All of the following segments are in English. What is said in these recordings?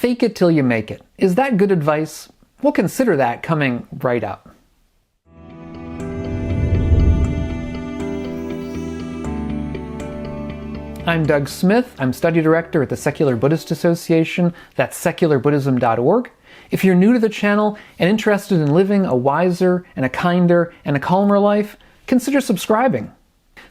Fake it till you make it. Is that good advice? We'll consider that coming right up. I'm Doug Smith. I'm study director at the Secular Buddhist Association. That's secularbuddhism.org. If you're new to the channel and interested in living a wiser and a kinder and a calmer life, consider subscribing.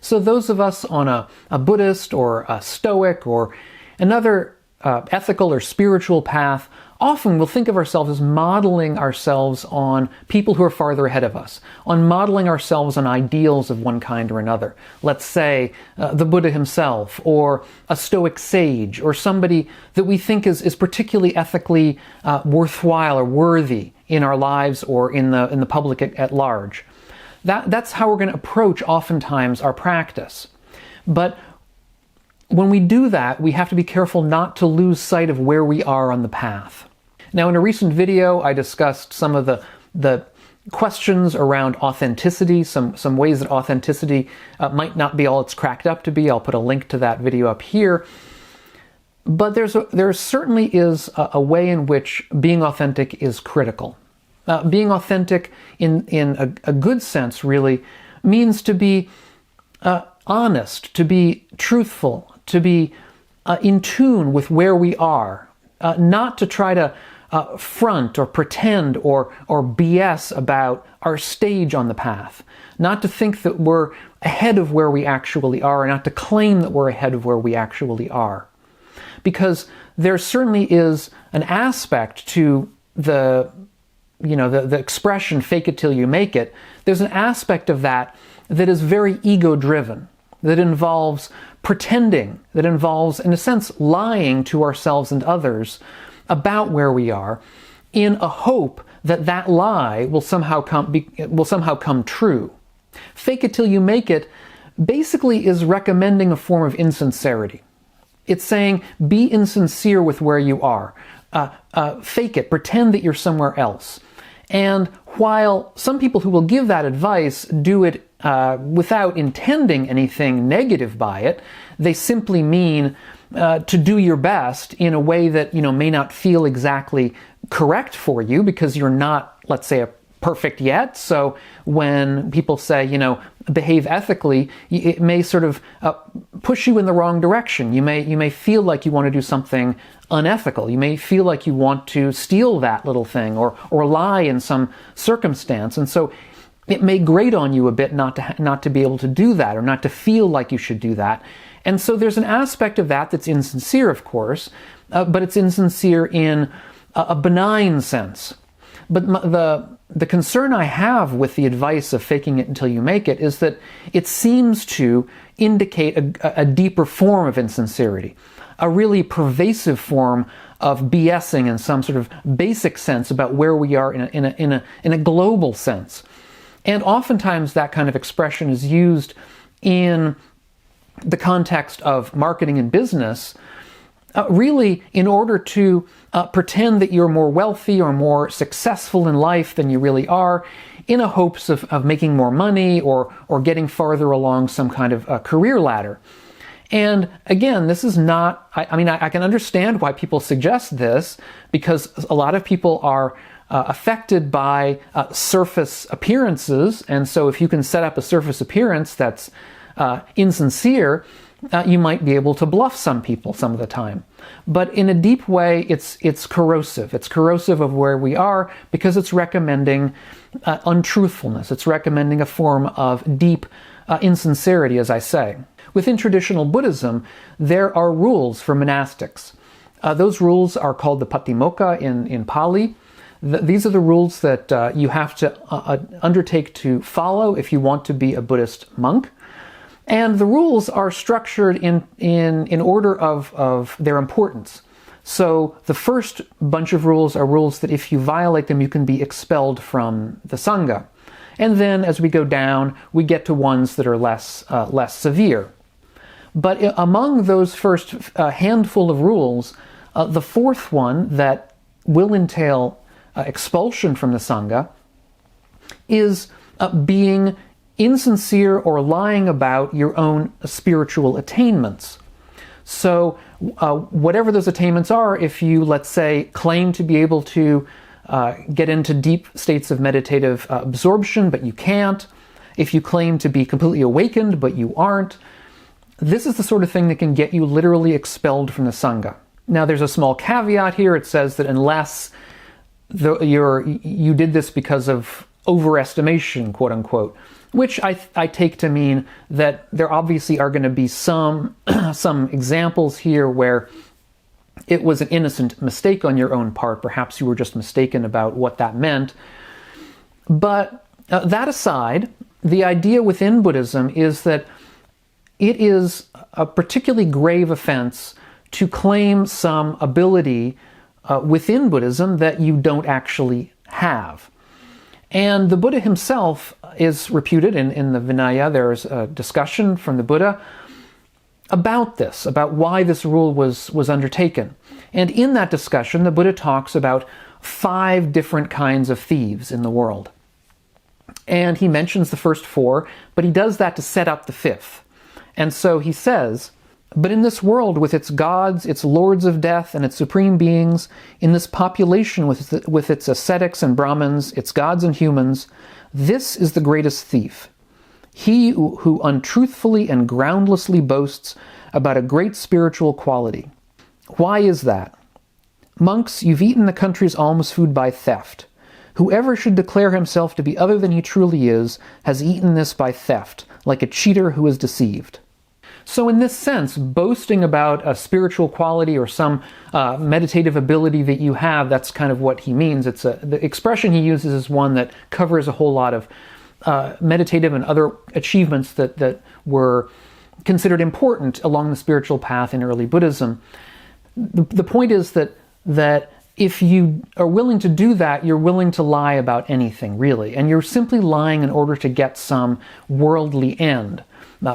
So those of us on a Buddhist or a Stoic or another ethical or spiritual path often will think of ourselves as modeling ourselves on people who are farther ahead of us, on modeling ourselves on ideals of one kind or another. Let's say the Buddha himself, or a Stoic sage, or somebody that we think is particularly ethically worthwhile or worthy in our lives or in the public at large. That's how we're going to approach oftentimes our practice. But when we do that, we have to be careful not to lose sight of where we are on the path. Now, in a recent video, I discussed some of the questions around authenticity, some ways that authenticity might not be all it's cracked up to be. I'll put a link to that video up here. But there certainly is a way in which being authentic is critical. Being authentic in a good sense really means to be honest, to be truthful, to be in tune with where we are, not to try to front or pretend or BS about our stage on the path, not to think that we're ahead of where we actually are, and not to claim that we're ahead of where we actually are. Because there certainly is an aspect to the expression "fake it till you make it." There's an aspect of that is very ego-driven, that involves pretending, that involves, in a sense, lying to ourselves and others about where we are, in a hope that that lie will somehow come true. Fake it till you make it basically is recommending a form of insincerity. It's saying, be insincere with where you are. Fake it, pretend that you're somewhere else. And while some people who will give that advice do it without intending anything negative by it, they simply mean to do your best in a way that may not feel exactly correct for you, because you're not, let's say, perfect yet. So when people say, behave ethically, it may sort of push you in the wrong direction. You may feel like you want to do something unethical. You may feel like you want to steal that little thing or lie in some circumstance. And so it may grate on you a bit not to be able to do that, or not to feel like you should do that. And so there's an aspect of that that's insincere, of course, but it's insincere in a benign sense. But the concern I have with the advice of faking it until you make it is that it seems to indicate a deeper form of insincerity, a really pervasive form of BSing in some sort of basic sense about where we are in a global sense. And oftentimes that kind of expression is used in the context of marketing and business, really in order to pretend that you're more wealthy or more successful in life than you really are, in a hopes of making more money or getting farther along some kind of career ladder. And again, this is not, I can understand why people suggest this, because a lot of people are affected by surface appearances, and so if you can set up a surface appearance that's insincere, you might be able to bluff some people some of the time. But in a deep way, it's corrosive. It's corrosive of where we are, because it's recommending untruthfulness. It's recommending a form of deep insincerity, as I say. Within traditional Buddhism, there are rules for monastics. Those rules are called the Patimokkha in Pali. These are the rules that you have to undertake to follow if you want to be a Buddhist monk. And the rules are structured in order of their importance. So the first bunch of rules are rules that if you violate them, you can be expelled from the Sangha. And then as we go down, we get to ones that are less severe. But among those first handful of rules, the fourth one that will entail expulsion from the Sangha is being insincere or lying about your own spiritual attainments. So whatever those attainments are, if you, let's say, claim to be able to get into deep states of meditative absorption, but you can't, if you claim to be completely awakened, but you aren't, this is the sort of thing that can get you literally expelled from the Sangha. Now, there's a small caveat here. It says that unless you did this because of overestimation, quote unquote, which I take to mean that there obviously are going to be some examples here where it was an innocent mistake on your own part. Perhaps you were just mistaken about what that meant. But that aside, the idea within Buddhism is that it is a particularly grave offense to claim some ability within Buddhism that you don't actually have. And the Buddha himself is reputed in the Vinaya. There's a discussion from the Buddha about this, about why this rule was undertaken. And in that discussion, the Buddha talks about 5 different kinds of thieves in the world. And he mentions the first 4, but he does that to set up the 5th. And so he says, "But in this world with its gods, its lords of death, and its supreme beings, in this population with its ascetics and Brahmins, its gods and humans, this is the greatest thief. He who untruthfully and groundlessly boasts about a great spiritual quality. Why is that? Monks, you've eaten the country's alms food by theft. Whoever should declare himself to be other than he truly is, has eaten this by theft, like a cheater who is deceived." So in this sense, boasting about a spiritual quality or some meditative ability that you have, that's kind of what he means. The expression he uses is one that covers a whole lot of meditative and other achievements that were considered important along the spiritual path in early Buddhism. The point is that if you are willing to do that, you're willing to lie about anything, really. And you're simply lying in order to get some worldly end.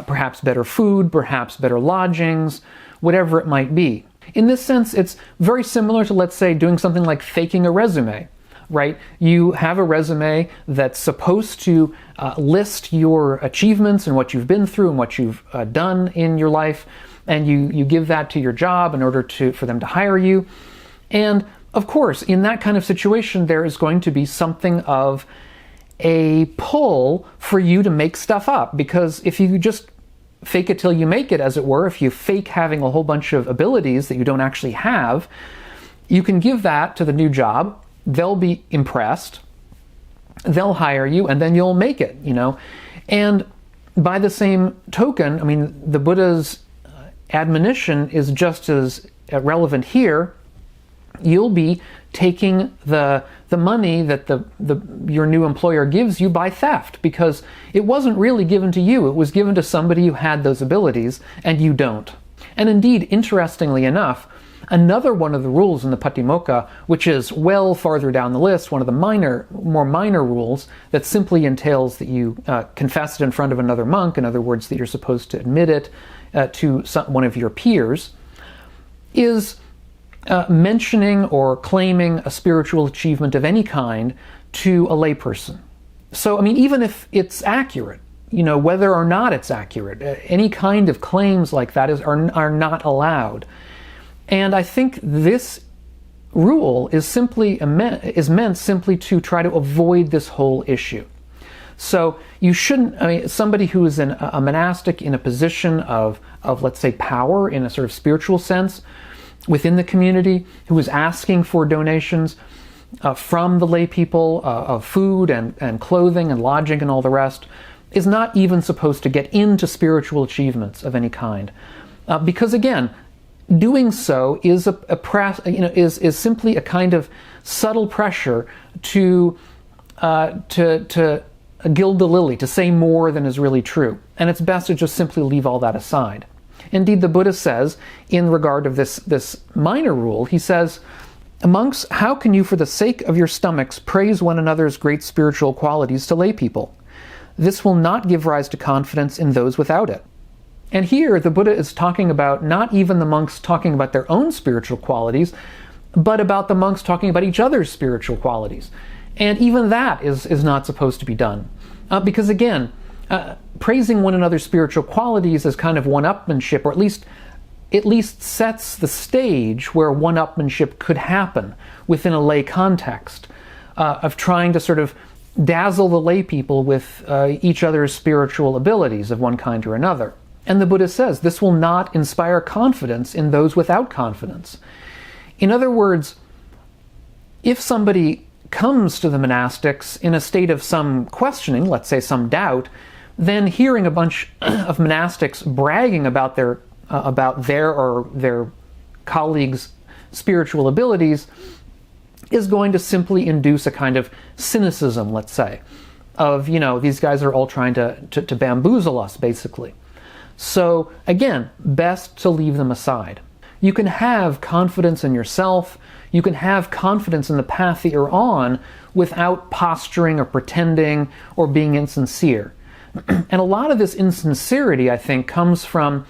Perhaps better food, perhaps better lodgings, whatever it might be. In this sense, it's very similar to, let's say, doing something like faking a resume, right? You have a resume that's supposed to list your achievements and what you've been through and what you've done in your life, and you give that to your job in order for them to hire you. And of course, in that kind of situation, there is going to be something of a pull for you to make stuff up, because if you just fake it till you make it, as it were, if you fake having a whole bunch of abilities that you don't actually have, you can give that to the new job, they'll be impressed, they'll hire you, and then you'll make it, And by the same token, I mean, the Buddha's admonition is just as relevant here. You'll be taking the money that your new employer gives you by theft, because it wasn't really given to you. It was given to somebody who had those abilities, and you don't. And indeed, interestingly enough, another one of the rules in the Patimokkha, which is well farther down the list, one of the more minor rules that simply entails that you confess it in front of another monk, in other words, that you're supposed to admit it to one of your peers, is mentioning or claiming a spiritual achievement of any kind to a layperson. So, I mean, even if it's accurate, whether or not it's accurate, any kind of claims like that are not allowed. And I think this rule is meant simply to try to avoid this whole issue. So you shouldn't, somebody who is a monastic in a position of, let's say, power in a sort of spiritual sense, within the community, who is asking for donations from the lay people of food and clothing and lodging and all the rest, is not even supposed to get into spiritual achievements of any kind, because again, doing so is is simply a kind of subtle pressure to gild the lily, to say more than is really true, and it's best to just simply leave all that aside. Indeed, the Buddha says, in regard of this minor rule, he says, "Monks, how can you, for the sake of your stomachs, praise one another's great spiritual qualities to lay people? This will not give rise to confidence in those without it." And here, the Buddha is talking about not even the monks talking about their own spiritual qualities, but about the monks talking about each other's spiritual qualities. And even that is not supposed to be done. Because again, praising one another's spiritual qualities as kind of one-upmanship, or at least at least sets the stage where one-upmanship could happen within a lay context, of trying to sort of dazzle the lay people with each other's spiritual abilities of one kind or another. And the Buddha says this will not inspire confidence in those without confidence. In other words, if somebody comes to the monastics in a state of some questioning, let's say some doubt, then hearing a bunch of monastics bragging about their or their colleagues' spiritual abilities is going to simply induce a kind of cynicism, let's say, of, these guys are all trying to bamboozle us, basically. So, again, best to leave them aside. You can have confidence in yourself, you can have confidence in the path that you're on without posturing or pretending or being insincere. And a lot of this insincerity, I think, comes from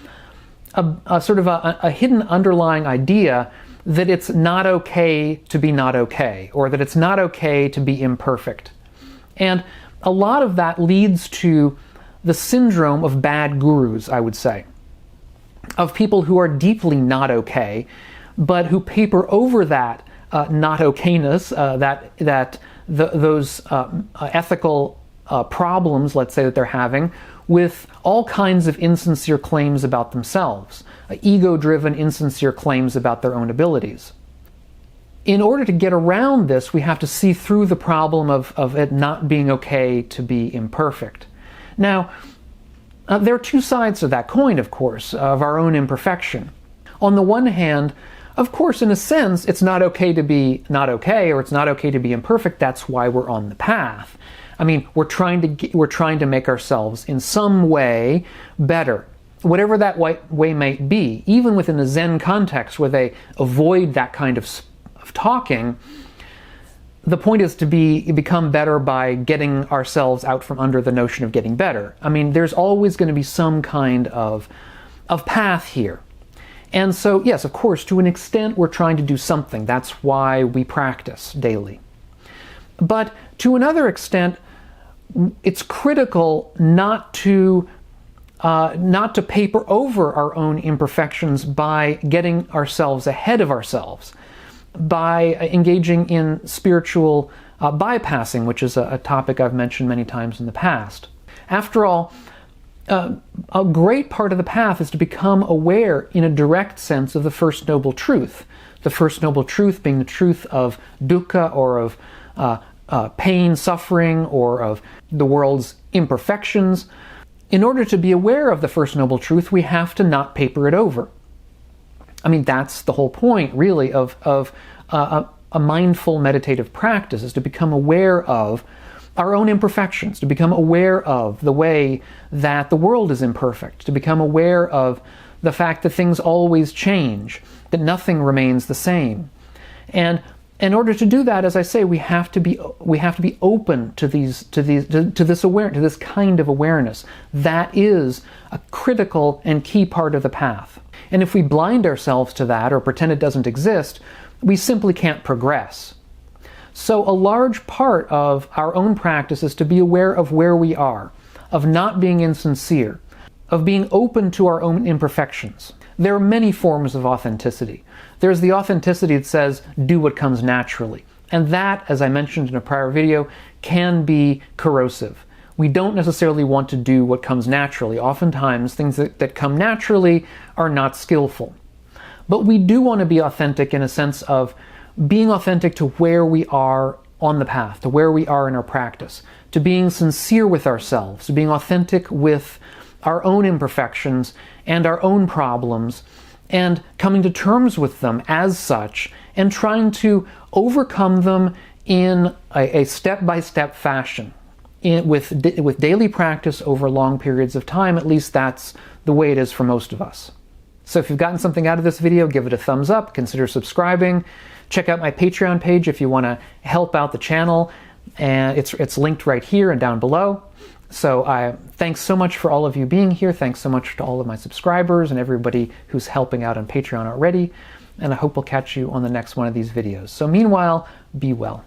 a sort of a hidden underlying idea that it's not okay to be not okay, or that it's not okay to be imperfect. And a lot of that leads to the syndrome of bad gurus, I would say, of people who are deeply not okay, but who paper over that not okayness, those ethical problems, let's say, that they're having, with all kinds of insincere claims about themselves, ego-driven, insincere claims about their own abilities. In order to get around this, we have to see through the problem of it not being okay to be imperfect. Now, there are two sides to that coin, of course, of our own imperfection. On the one hand, of course, in a sense, it's not okay to be not okay, or it's not okay to be imperfect. That's why we're on the path. I mean, we're trying to make ourselves in some way better, whatever that way might be. Even within a Zen context where they avoid that kind of talking, the point is to become better by getting ourselves out from under the notion of getting better. I mean, there's always going to be some kind of path here. And so, yes, of course, to an extent, we're trying to do something. That's why we practice daily. But to another extent, it's critical not to paper over our own imperfections by getting ourselves ahead of ourselves, by engaging in spiritual bypassing, which is a topic I've mentioned many times in the past. After all, a great part of the path is to become aware in a direct sense of the First Noble Truth. The First Noble Truth being the truth of dukkha, or of pain, suffering, or of the world's imperfections. In order to be aware of the First Noble Truth, we have to not paper it over. I mean, that's the whole point, really, of a mindful meditative practice, is to become aware of our own imperfections, to become aware of the way that the world is imperfect, to become aware of the fact that things always change, that nothing remains the same. And in order to do that, as I say, we have to be open to this kind of awareness. That is a critical and key part of the path. And if we blind ourselves to that or pretend it doesn't exist, we simply can't progress. So a large part of our own practice is to be aware of where we are, of not being insincere, of being open to our own imperfections. There are many forms of authenticity. There's the authenticity that says, do what comes naturally. And that, as I mentioned in a prior video, can be corrosive. We don't necessarily want to do what comes naturally. Oftentimes, things that come naturally are not skillful. But we do want to be authentic in a sense of being authentic to where we are on the path, to where we are in our practice, to being sincere with ourselves, to being authentic with our own imperfections and our own problems, and coming to terms with them as such, and trying to overcome them in a step-by-step fashion. With daily practice over long periods of time, at least that's the way it is for most of us. So if you've gotten something out of this video, give it a thumbs up, consider subscribing. Check out my Patreon page if you want to help out the channel, and it's linked right here and down below. So thanks so much for all of you being here. Thanks so much to all of my subscribers and everybody who's helping out on Patreon already. And I hope we'll catch you on the next one of these videos. So meanwhile, be well.